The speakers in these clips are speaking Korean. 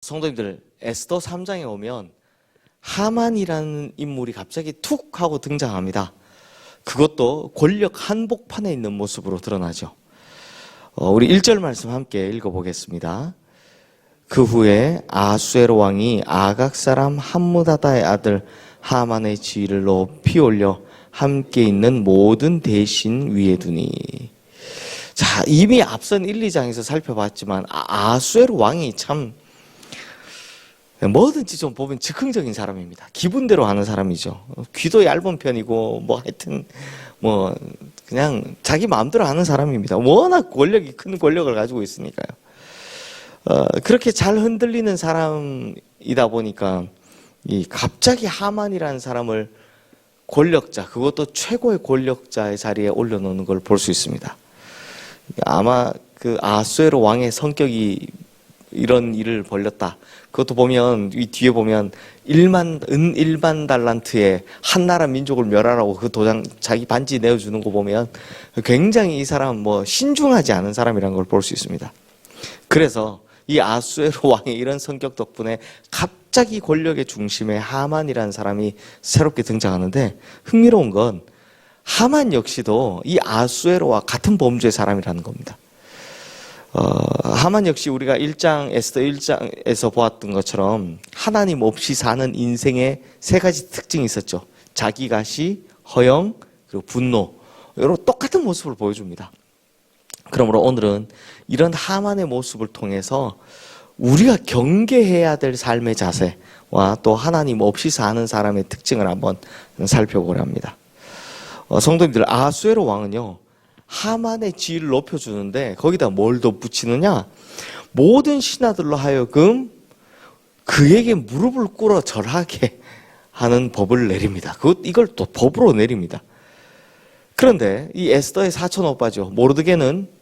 성도님들, 에스더 3장에 오면 하만이라는 인물이 갑자기 툭 하고 등장합니다. 그것도 권력 한복판에 있는 모습으로 드러나죠. 우리 1절 말씀 함께 읽어보겠습니다. 그 후에 아수에로 왕이 아각 사람 함무다다의 아들 하만의 지위를 높이 올려 함께 있는 모든 대신 위에 두니. 자, 이미 앞선 1, 2장에서 살펴봤지만 아수에로 왕이 참 뭐든지 좀 보면 즉흥적인 사람입니다. 기분대로 하는 사람이죠. 귀도 얇은 편이고 뭐 하여튼 뭐 그냥 자기 마음대로 하는 사람입니다. 워낙 큰 권력을 가지고 있으니까요. 그렇게 잘 흔들리는 사람이다 보니까 이 갑자기 하만이라는 사람을 권력자, 그것도 최고의 권력자의 자리에 올려놓는 걸 볼 수 있습니다. 아마 그 아수에로 왕의 성격이 이런 일을 벌였다. 그것도 보면 이 뒤에 보면 은 1만 달란트에 한 나라 민족을 멸하라고 그 도장 자기 반지 내어주는 거 보면 굉장히 이 사람 뭐 신중하지 않은 사람이라는 걸 볼 수 있습니다. 그래서 이 아수에로 왕의 이런 성격 덕분에 갑자기 권력의 중심에 하만이라는 사람이 새롭게 등장하는데, 흥미로운 건 하만 역시도 이 아수에로와 같은 범주의 사람이라는 겁니다. 하만 역시 우리가 에스더 1장에서 보았던 것처럼 하나님 없이 사는 인생의 세 가지 특징이 있었죠. 자기가시, 허영, 그리고 분노. 이런 똑같은 모습을 보여줍니다. 그러므로 오늘은 이런 하만의 모습을 통해서 우리가 경계해야 될 삶의 자세와 또 하나님 없이 사는 사람의 특징을 한번 살펴보려 합니다. 성도님들, 아수에로 왕은요, 하만의 지위를 높여주는데 거기다 뭘 덧붙이느냐? 모든 신하들로 하여금 그에게 무릎을 꿇어 절하게 하는 법을 내립니다. 이걸 또 법으로 내립니다. 그런데 이 에스더의 사촌 오빠죠, 모르드게는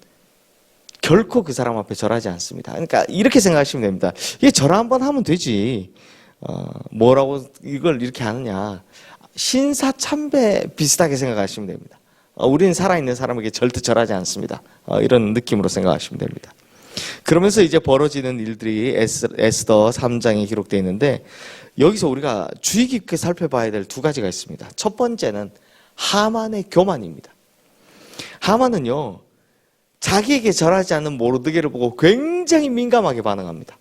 결코 그 사람 앞에 절하지 않습니다. 그러니까 이렇게 생각하시면 됩니다. 이게 절 한번 하면 되지. 뭐라고 이걸 이렇게 하느냐? 신사참배 비슷하게 생각하시면 됩니다. 우리는 살아있는 사람에게 절대 절하지 않습니다. 이런 느낌으로 생각하시면 됩니다. 그러면서 이제 벌어지는 일들이 에스더 3장에 기록되어 있는데, 여기서 우리가 주의 깊게 살펴봐야 될 두 가지가 있습니다. 첫 번째는 하만의 교만입니다. 하만은요, 자기에게 절하지 않는 모르드게를 보고 굉장히 민감하게 반응합니다.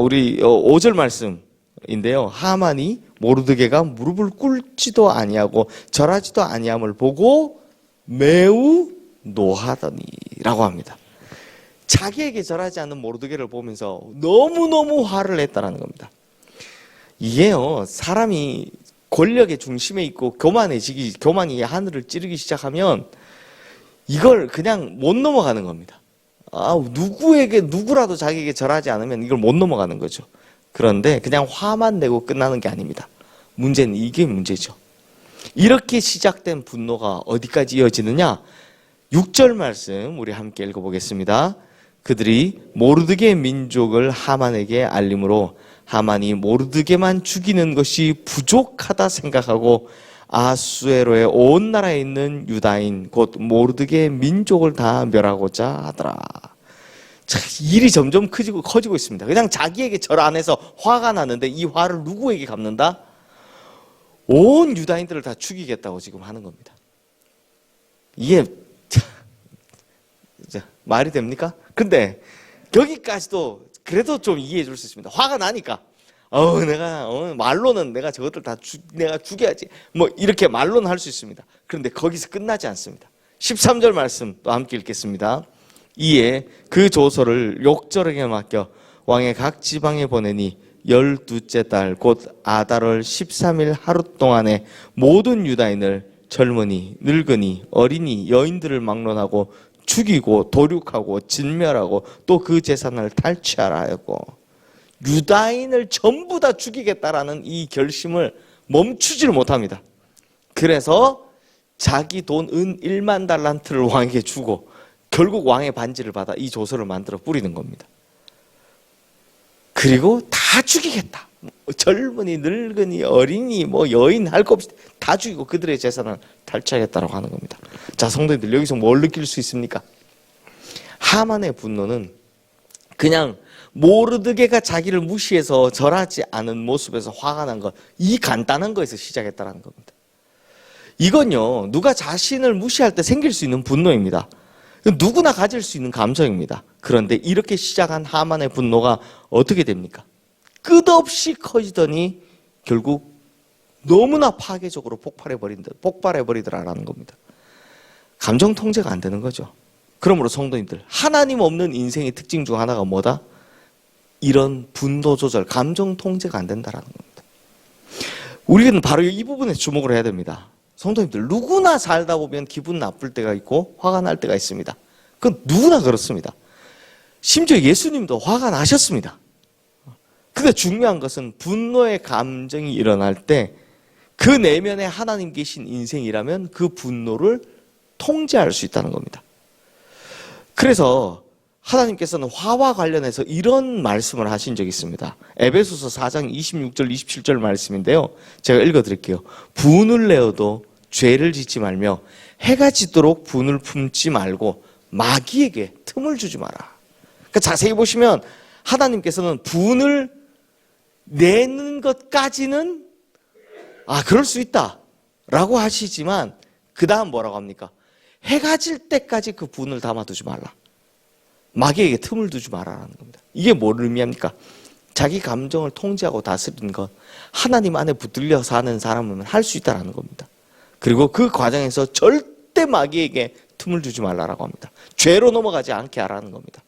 우리 5절 말씀인데요. 하만이 모르드게가 무릎을 꿇지도 아니하고 절하지도 아니함을 보고 매우 노하더니라고 합니다. 자기에게 절하지 않는 모르드게를 보면서 너무너무 화를 냈다는 겁니다. 이게요, 사람이 권력의 중심에 있고 교만이 하늘을 찌르기 시작하면 이걸 그냥 못 넘어가는 겁니다. 누구라도 자기에게 절하지 않으면 이걸 못 넘어가는 거죠. 그런데 그냥 화만 내고 끝나는 게 아닙니다. 문제는 이게 문제죠. 이렇게 시작된 분노가 어디까지 이어지느냐? 6절 말씀 우리 함께 읽어보겠습니다. 그들이 모르드게 민족을 하만에게 알림으로 하만이 모르드게만 죽이는 것이 부족하다 생각하고 아수에로의 온 나라에 있는 유다인 곧 모르드게 민족을 다 멸하고자 하더라. 일이 점점 커지고 있습니다. 그냥 자기에게 절 안 해서 화가 나는데 이 화를 누구에게 갚는다? 온 유다인들을 다 죽이겠다고 지금 하는 겁니다. 이게 말이 됩니까? 근데 여기까지도 그래도 좀 이해해 줄 수 있습니다. 화가 나니까 말로는 내가 저것들 다 내가 죽여야지 뭐 이렇게 말로는 할 수 있습니다. 그런데 거기서 끝나지 않습니다. 13절 말씀 또 함께 읽겠습니다. 이에 그 조서를 욕절에게 맡겨 왕의 각 지방에 보내니 12째 달 곧 아달월 13일 하루 동안에 모든 유다인을 젊은이, 늙은이, 어린이, 여인들을 막론하고 죽이고 도륙하고 진멸하고 또 그 재산을 탈취하라 하였고, 유다인을 전부 다 죽이겠다라는 이 결심을 멈추지를 못합니다. 그래서 자기 돈 은 1만 달란트를 왕에게 주고 결국 왕의 반지를 받아 이 조서를 만들어 뿌리는 겁니다. 그리고 다 죽이겠다. 젊은이, 늙은이, 어린이, 여인 할 것 없이 다 죽이고 그들의 재산을 탈취하겠다라고 하는 겁니다. 자, 성도님들, 여기서 뭘 느낄 수 있습니까? 하만의 분노는 그냥 모르드게가 자기를 무시해서 절하지 않은 모습에서 화가 난 것, 이 간단한 거에서 시작했다는 겁니다. 이건요, 누가 자신을 무시할 때 생길 수 있는 분노입니다. 누구나 가질 수 있는 감정입니다. 그런데 이렇게 시작한 하만의 분노가 어떻게 됩니까? 끝없이 커지더니 결국 너무나 파괴적으로 폭발해버리더라라는 겁니다. 감정 통제가 안 되는 거죠. 그러므로 성도님들, 하나님 없는 인생의 특징 중 하나가 뭐다? 이런 분노 조절, 감정 통제가 안 된다라는 겁니다. 우리는 바로 이 부분에 주목을 해야 됩니다. 성도님들, 누구나 살다 보면 기분 나쁠 때가 있고 화가 날 때가 있습니다. 그건 누구나 그렇습니다. 심지어 예수님도 화가 나셨습니다. 근데 중요한 것은 분노의 감정이 일어날 때 그 내면에 하나님 계신 인생이라면 그 분노를 통제할 수 있다는 겁니다. 그래서 하나님께서는 화와 관련해서 이런 말씀을 하신 적이 있습니다. 에베소서 4장 26절 27절 말씀인데요, 제가 읽어드릴게요. 분을 내어도 죄를 짓지 말며 해가 지도록 분을 품지 말고 마귀에게 틈을 주지 마라. 그러니까 자세히 보시면 하나님께서는 분을 내는 것까지는 그럴 수 있다 라고 하시지만 그 다음 뭐라고 합니까? 해가 질 때까지 그 분을 담아두지 말라. 마귀에게 틈을 두지 말라라는 겁니다. 이게 뭘 의미합니까? 자기 감정을 통제하고 다스리는 것, 하나님 안에 붙들려 사는 사람은 할 수 있다는 겁니다. 그리고 그 과정에서 절대 마귀에게 틈을 주지 말라라고 합니다. 죄로 넘어가지 않게 하라는 겁니다.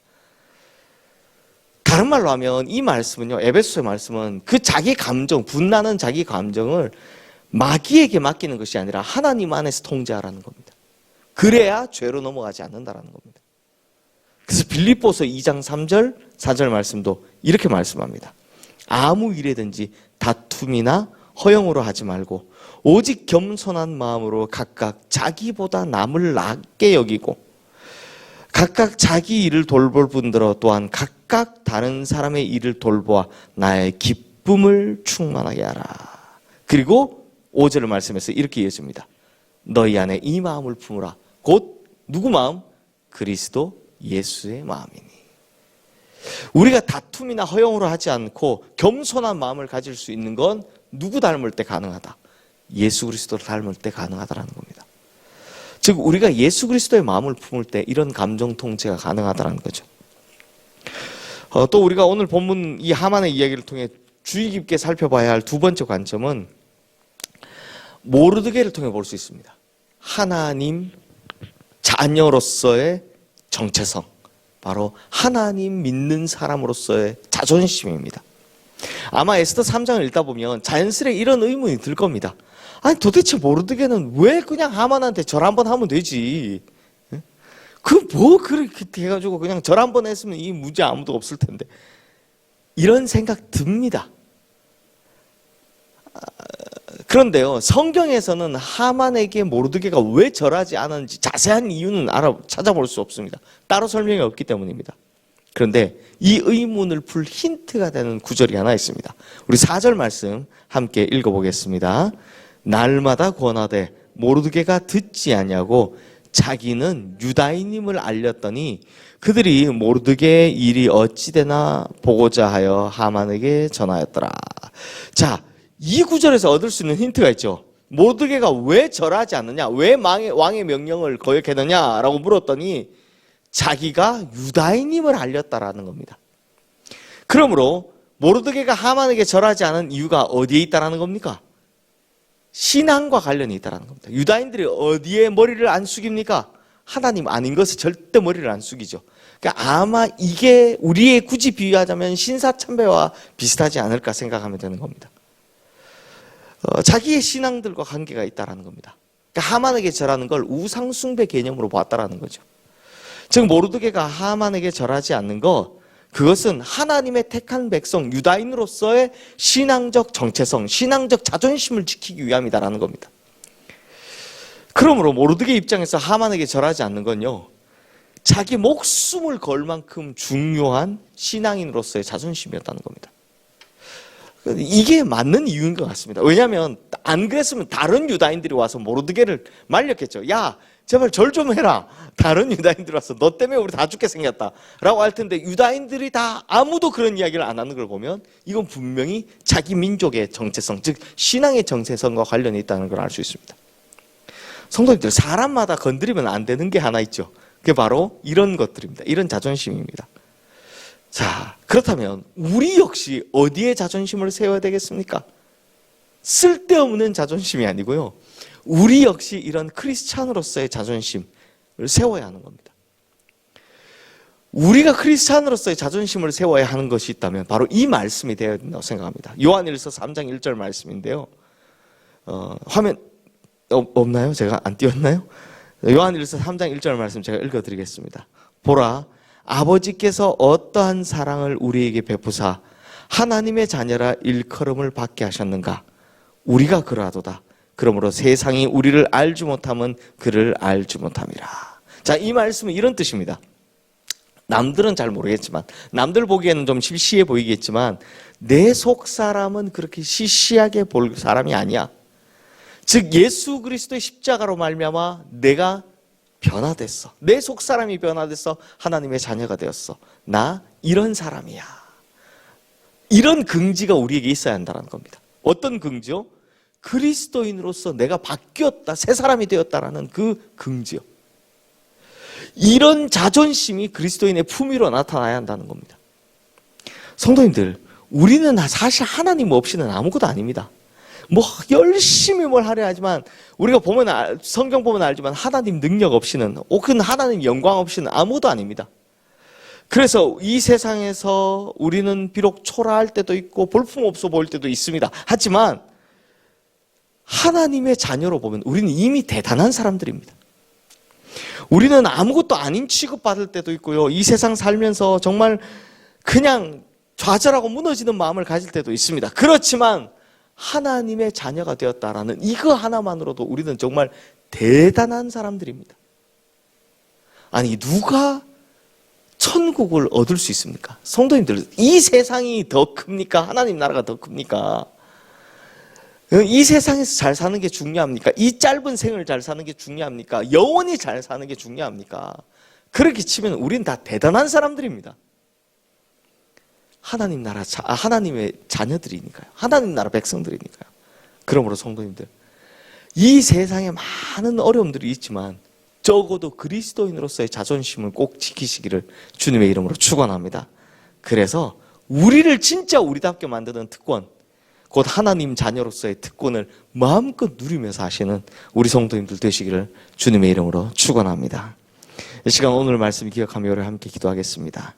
다른 말로 하면 이 말씀은요, 에베소서의 말씀은 그 자기 감정, 분나는 자기 감정을 마귀에게 맡기는 것이 아니라 하나님 안에서 통제하라는 겁니다. 그래야 죄로 넘어가지 않는다라는 겁니다. 그래서 빌립보서 2장 3절, 4절 말씀도 이렇게 말씀합니다. 아무 일에든지 다툼이나 허영으로 하지 말고 오직 겸손한 마음으로 각각 자기보다 남을 낮게 여기고 각각 자기 일을 돌볼 분들어 또한 각각 다른 사람의 일을 돌보아 나의 기쁨을 충만하게 하라. 그리고 5절을 말씀해서 이렇게 이어집니다. 너희 안에 이 마음을 품으라. 곧 누구 마음? 그리스도 예수의 마음이니. 우리가 다툼이나 허영으로 하지 않고 겸손한 마음을 가질 수 있는 건 누구 닮을 때 가능하다? 예수 그리스도를 닮을 때 가능하다는 겁니다. 즉 우리가 예수 그리스도의 마음을 품을 때 이런 감정 통제가 가능하다는 거죠. 또 우리가 오늘 본문 이 하만의 이야기를 통해 주의 깊게 살펴봐야 할 두 번째 관점은 모르드게를 통해 볼 수 있습니다. 하나님 자녀로서의 정체성, 바로 하나님 믿는 사람으로서의 자존심입니다. 아마 에스더 3장을 읽다 보면 자연스레 이런 의문이 들 겁니다. 아니 도대체 모르드게는 왜 그냥 하만한테 절 한번 하면 되지? 그 뭐 그렇게 해가지고 그냥 절 한번 했으면 이 문제 아무도 없을 텐데, 이런 생각 듭니다. 그런데요, 성경에서는 하만에게 모르드게가 왜 절하지 않았는지 자세한 이유는 찾아볼 수 없습니다. 따로 설명이 없기 때문입니다. 그런데 이 의문을 풀 힌트가 되는 구절이 하나 있습니다. 우리 4절 말씀 함께 읽어보겠습니다. 날마다 권하되 모르드게가 듣지 아니하고 자기는 유다인임을 알렸더니 그들이 모르드게의 일이 어찌되나 보고자 하여 하만에게 전하였더라. 자, 이 구절에서 얻을 수 있는 힌트가 있죠. 모르드게가 왜 절하지 않느냐, 왜 왕의 명령을 거역했느냐라고 물었더니 자기가 유다인임을 알렸다라는 겁니다. 그러므로 모르드게가 하만에게 절하지 않은 이유가 어디에 있다라는 겁니까? 신앙과 관련이 있다는 겁니다. 유다인들이 어디에 머리를 안 숙입니까? 하나님 아닌 것에 절대 머리를 안 숙이죠. 그러니까 아마 이게 우리의 굳이 비유하자면 신사참배와 비슷하지 않을까 생각하면 되는 겁니다. 자기의 신앙들과 관계가 있다는 겁니다. 그러니까 하만에게 절하는 걸 우상숭배 개념으로 봤다는 거죠. 즉 모르드게가 하만에게 절하지 않는 것, 그것은 하나님의 택한 백성 유다인으로서의 신앙적 정체성, 신앙적 자존심을 지키기 위함이다라는 겁니다. 그러므로 모르드게 입장에서 하만에게 절하지 않는 건요, 자기 목숨을 걸 만큼 중요한 신앙인으로서의 자존심이었다는 겁니다. 이게 맞는 이유인 것 같습니다. 왜냐하면 안 그랬으면 다른 유다인들이 와서 모르드게를 말렸겠죠. 야, 제발 절 좀 해라. 다른 유다인들 와서 너 때문에 우리 다 죽게 생겼다 라고 할 텐데, 유다인들이 다 아무도 그런 이야기를 안 하는 걸 보면 이건 분명히 자기 민족의 정체성, 즉 신앙의 정체성과 관련이 있다는 걸 알 수 있습니다. 성도님들, 사람마다 건드리면 안 되는 게 하나 있죠. 그게 바로 이런 것들입니다. 이런 자존심입니다. 자, 그렇다면 우리 역시 어디에 자존심을 세워야 되겠습니까? 쓸데없는 자존심이 아니고요, 우리 역시 이런 크리스찬으로서의 자존심을 세워야 하는 겁니다. 우리가 크리스찬으로서의 자존심을 세워야 하는 것이 있다면 바로 이 말씀이 되어야 된다고 생각합니다. 요한일서 3장 1절 말씀인데요. 화면 없나요? 제가 안 띄웠나요? 요한일서 3장 1절 말씀 제가 읽어드리겠습니다. 보라, 아버지께서 어떠한 사랑을 우리에게 베푸사 하나님의 자녀라 일컬음을 받게 하셨는가? 우리가 그러하도다. 그러므로 세상이 우리를 알지 못함은 그를 알지 못함이라. 자, 이 말씀은 이런 뜻입니다. 남들은 잘 모르겠지만, 남들 보기에는 좀 시시해 보이겠지만, 내 속 사람은 그렇게 시시하게 볼 사람이 아니야. 즉 예수 그리스도의 십자가로 말미암아 내가 변화됐어. 내 속 사람이 변화됐어. 하나님의 자녀가 되었어. 나 이런 사람이야. 이런 긍지가 우리에게 있어야 한다는 겁니다. 어떤 긍지요? 그리스도인으로서 내가 바뀌었다, 새 사람이 되었다라는 그 긍지요. 이런 자존심이 그리스도인의 품위로 나타나야 한다는 겁니다. 성도님들, 우리는 사실 하나님 없이는 아무것도 아닙니다. 뭐 열심히 뭘 하려 하지만, 우리가 보면 성경 보면 알지만 하나님 능력 없이는, 혹은 하나님 영광 없이는 아무것도 아닙니다. 그래서 이 세상에서 우리는 비록 초라할 때도 있고 볼품없어 보일 때도 있습니다. 하지만 하나님의 자녀로 보면 우리는 이미 대단한 사람들입니다. 우리는 아무것도 아닌 취급받을 때도 있고요, 이 세상 살면서 정말 그냥 좌절하고 무너지는 마음을 가질 때도 있습니다. 그렇지만 하나님의 자녀가 되었다라는 이거 하나만으로도 우리는 정말 대단한 사람들입니다. 아니, 누가 천국을 얻을 수 있습니까? 성도님들, 이 세상이 더 큽니까? 하나님 나라가 더 큽니까? 이 세상에서 잘 사는 게 중요합니까? 이 짧은 생을 잘 사는 게 중요합니까? 영원히 잘 사는 게 중요합니까? 그렇게 치면 우리는 다 대단한 사람들입니다. 하나님 나라, 하나님의 자녀들이니까요. 하나님 나라 백성들이니까요. 그러므로 성도님들, 이 세상에 많은 어려움들이 있지만 적어도 그리스도인으로서의 자존심을 꼭 지키시기를 주님의 이름으로 축원합니다. 그래서 우리를 진짜 우리답게 만드는 특권, 곧 하나님 자녀로서의 특권을 마음껏 누리면서 하시는 우리 성도님들 되시기를 주님의 이름으로 축원합니다. 이 시간 오늘 말씀 기억하며 우리 함께 기도하겠습니다.